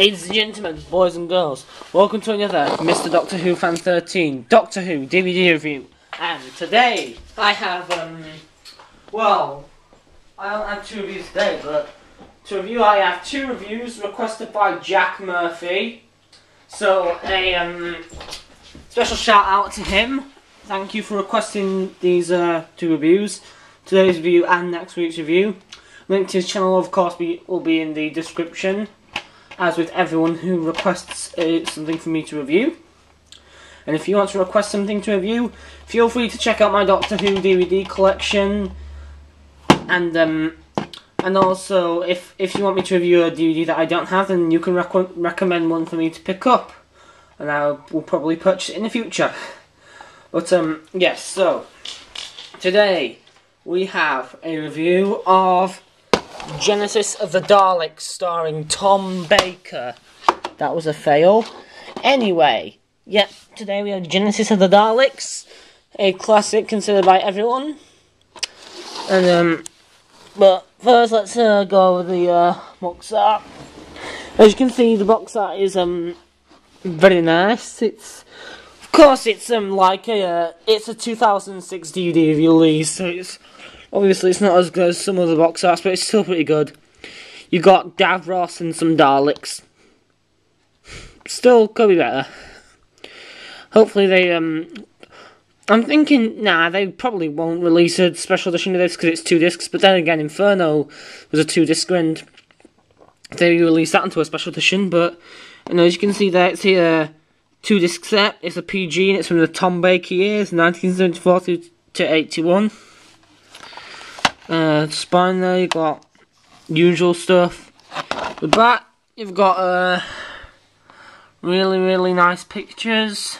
Ladies and gentlemen, boys and girls, welcome to another Mr. Doctor Who Fan 13 Doctor Who DVD review. And today I have, well, I don't have two reviews today, but to review I have two reviews requested by Jack Murphy. So a special shout out to him. Thank you for requesting these two reviews, today's review and next week's review. Link to his channel, of course, will be in the description, as with everyone who requests something for me to review. And if you want to request something to review, feel free to check out my Doctor Who DVD collection. And also, if you want me to review a DVD that I don't have, then you can recommend one for me to pick up, and I will probably purchase it in the future. But yes, so today we have a review of Genesis of the Daleks, starring Tom Baker. That was a fail. Anyway, yeah, today we have Genesis of the Daleks, a classic considered by everyone. And but first let's go over the box art. As you can see, the box art is very nice. It's, of course, it's like it's a 2006 DVD release, so it's obviously it's not as good as some other box arts, but it's still pretty good. You got Davros and some Daleks. Still could be better. Hopefully they I'm thinking, they probably won't release a special edition of this because it's 2 discs, but then again, Inferno was a 2-disc and they released that into a special edition, but as you can see there, it's a 2-disc set. It's a PG and it's from the Tom Baker years, 1974 to 81. Spine there, you've got usual stuff. The back, you've got really nice pictures.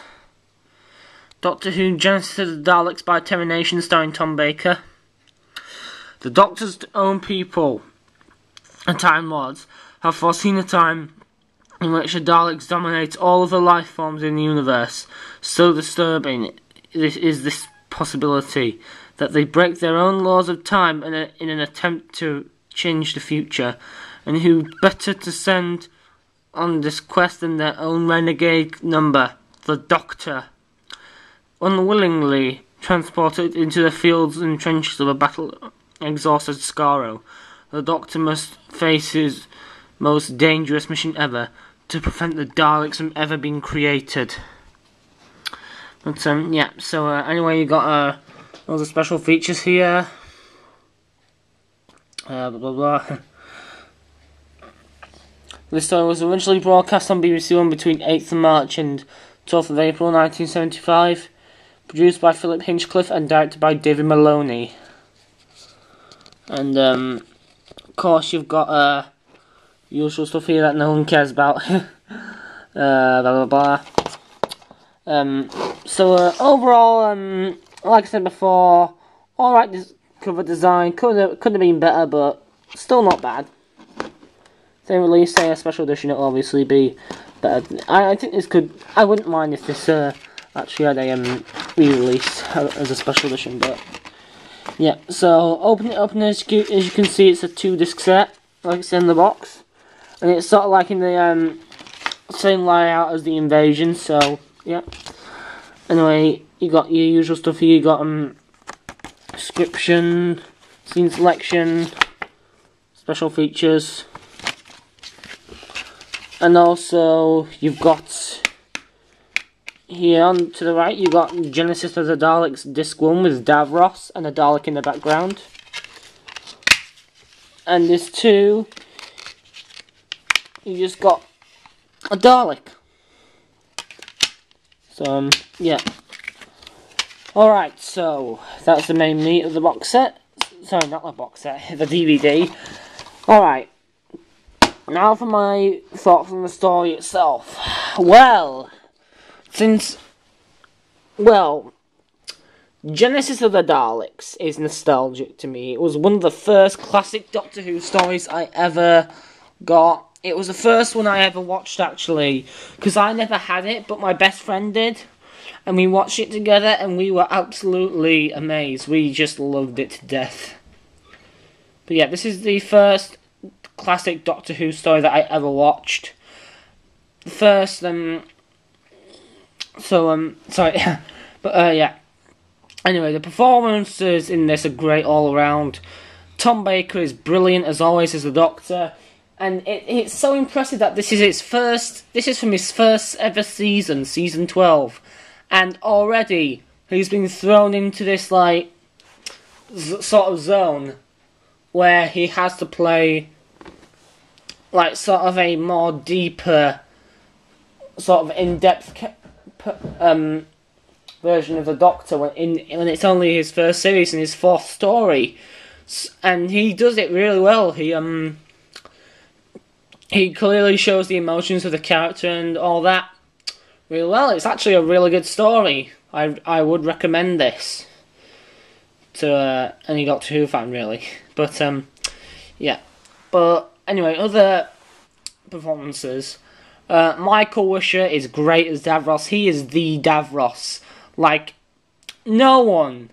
Doctor Who Genesis of the Daleks by Termination, starring Tom Baker. The Doctor's own people and Time Lords have foreseen a time in which the Daleks dominate all of the life forms in the universe. So disturbing is this possibility that they break their own laws of time in an attempt to change the future. And who better to send on this quest than their own renegade number, the Doctor. Unwillingly transported into the fields and trenches of a battle-exhausted Skaro, the Doctor must face his most dangerous mission ever, to prevent the Daleks from ever being created. But yeah, so anyway, you got all the special features here. Blah blah blah. This story was originally broadcast on BBC One between 8th of March and 12th of April 1975. Produced by Philip Hinchcliffe and directed by David Maloney. And of course you've got usual stuff here that no one cares about. Blah blah blah. So overall, like I said before, alright cover design, could have been better, but still not bad. If they release, say, a special edition, it'll obviously be better. I think this could, I wouldn't mind if this actually had a re-release as a special edition, but yeah. So open it up, and as you can see, it's a 2-disc set, like it's in the box, and it's sort of like in the same layout as the Invasion. So yeah. Anyway, you got your usual stuff here. You got description, scene selection, special features, and also you've got here on to the right, you got Genesis of the Daleks Disc 1 with Davros and a Dalek in the background. And Disc 2, you just got a Dalek. So, yeah. Alright, so that's the main meat of the box set. Sorry, not the box set, the DVD. Alright. Now for my thoughts on the story itself. Well, Genesis of the Daleks is nostalgic to me. It was one of the first classic Doctor Who stories I ever got. It was the first one I ever watched, actually, because I never had it, but my best friend did, and we watched it together, and we were absolutely amazed. We just loved it to death. But yeah, this is the first classic Doctor Who story that I ever watched. first, sorry, but, yeah. Anyway, the performances in this are great all around. Tom Baker is brilliant as always as the Doctor, and it's so impressive that this is from his first ever season, season 12, and already he's been thrown into this, like, sort of zone where he has to play, like, sort of a more deeper, sort of in-depth version of the Doctor when it's only his first series and his fourth story, and he does it really well. He clearly shows the emotions of the character and all that really well. It's actually a really good story. I would recommend this to any Doctor Who fan, really. But yeah. But anyway, other performances. Michael Wisher is great as Davros. He is the Davros. Like, no one,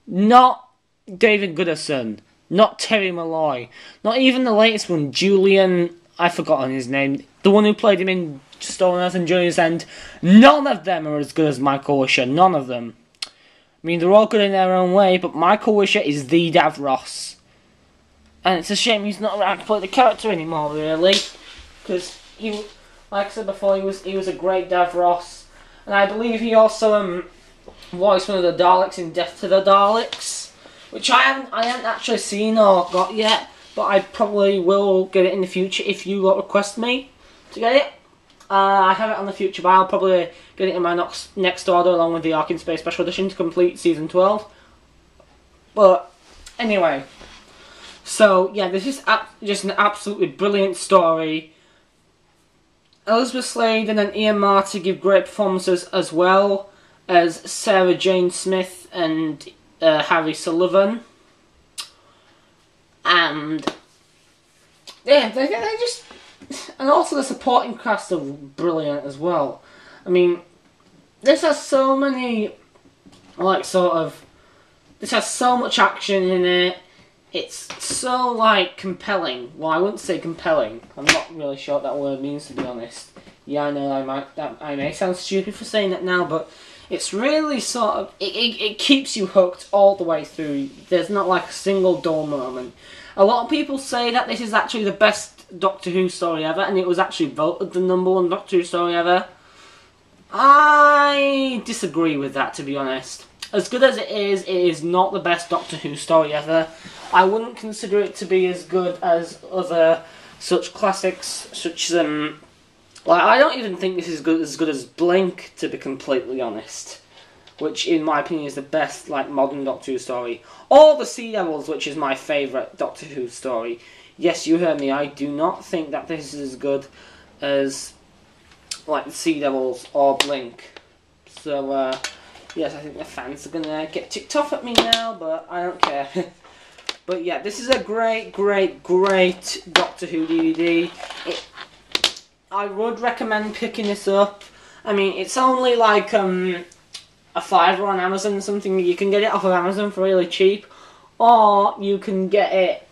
not David Goodison, not Terry Malloy, not even the latest one, Julian, I've forgotten his name, the one who played him in Stolen Earth and Journey's End. None of them are as good as Michael Wisher, none of them. I mean, they're all good in their own way, but Michael Wisher is the Davros. And it's a shame he's not around to play the character anymore, really, because he, like I said before, he was a great Davros. And I believe he also voiced one of the Daleks in Death to the Daleks, which I haven't actually seen or got yet, but I probably will get it in the future if you request me to get it. I have it on the future, but I'll probably get it in my next order along with the Ark in Space Special Edition to complete Season 12. But anyway, so yeah, this is just an absolutely brilliant story. Elizabeth Sladen and Ian Marty give great performances, as well as Sarah Jane Smith and Harry Sullivan. And yeah, they just, and also the supporting cast are brilliant as well. I mean, this has so many, like, this has so much action in it. It's so, like, compelling. Well, I wouldn't say compelling. I'm not really sure what that word means, to be honest. Yeah, I know I may sound stupid for saying that now, but it's really sort of, it keeps you hooked all the way through. There's not, like, a single dull moment. A lot of people say that this is actually the best Doctor Who story ever, and it was actually voted the #1 Doctor Who story ever. I disagree with that, to be honest. As good as it is not the best Doctor Who story ever. I wouldn't consider it to be as good as other such classics, such like, I don't even think this is as good as Blink, to be completely honest, which in my opinion is the best, like, modern Doctor Who story. Or the Sea Devils, which is my favourite Doctor Who story. Yes, you heard me. I do not think that this is as good as, like, the Sea Devils or Blink. So yes, I think the fans are gonna get ticked off at me now, but I don't care. But yeah, this is a great, great, great Doctor Who DVD. I would recommend picking this up. I mean, it's only like a $5 on Amazon or something. You can get it off of Amazon for really cheap, or you can get it,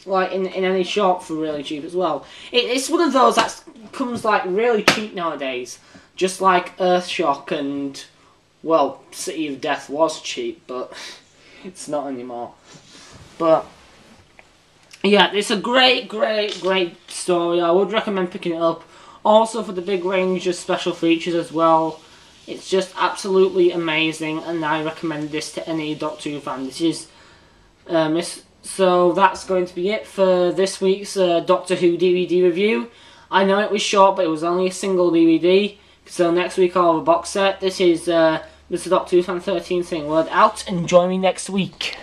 like, in any shop for really cheap as well. It's one of those that comes, like, really cheap nowadays. Just like Earthshock and, well, City of Death was cheap, but it's not anymore. But yeah, it's a great, great, great story. I would recommend picking it up. Also for the big range of special features as well. It's just absolutely amazing, and I recommend this to any Doctor Who fan. This is so that's going to be it for this week's Doctor Who DVD review. I know it was short, but it was only a single DVD. So next week I'll have a box set. This is Mr. Doctor Who Fan 13 saying word out, and join me next week.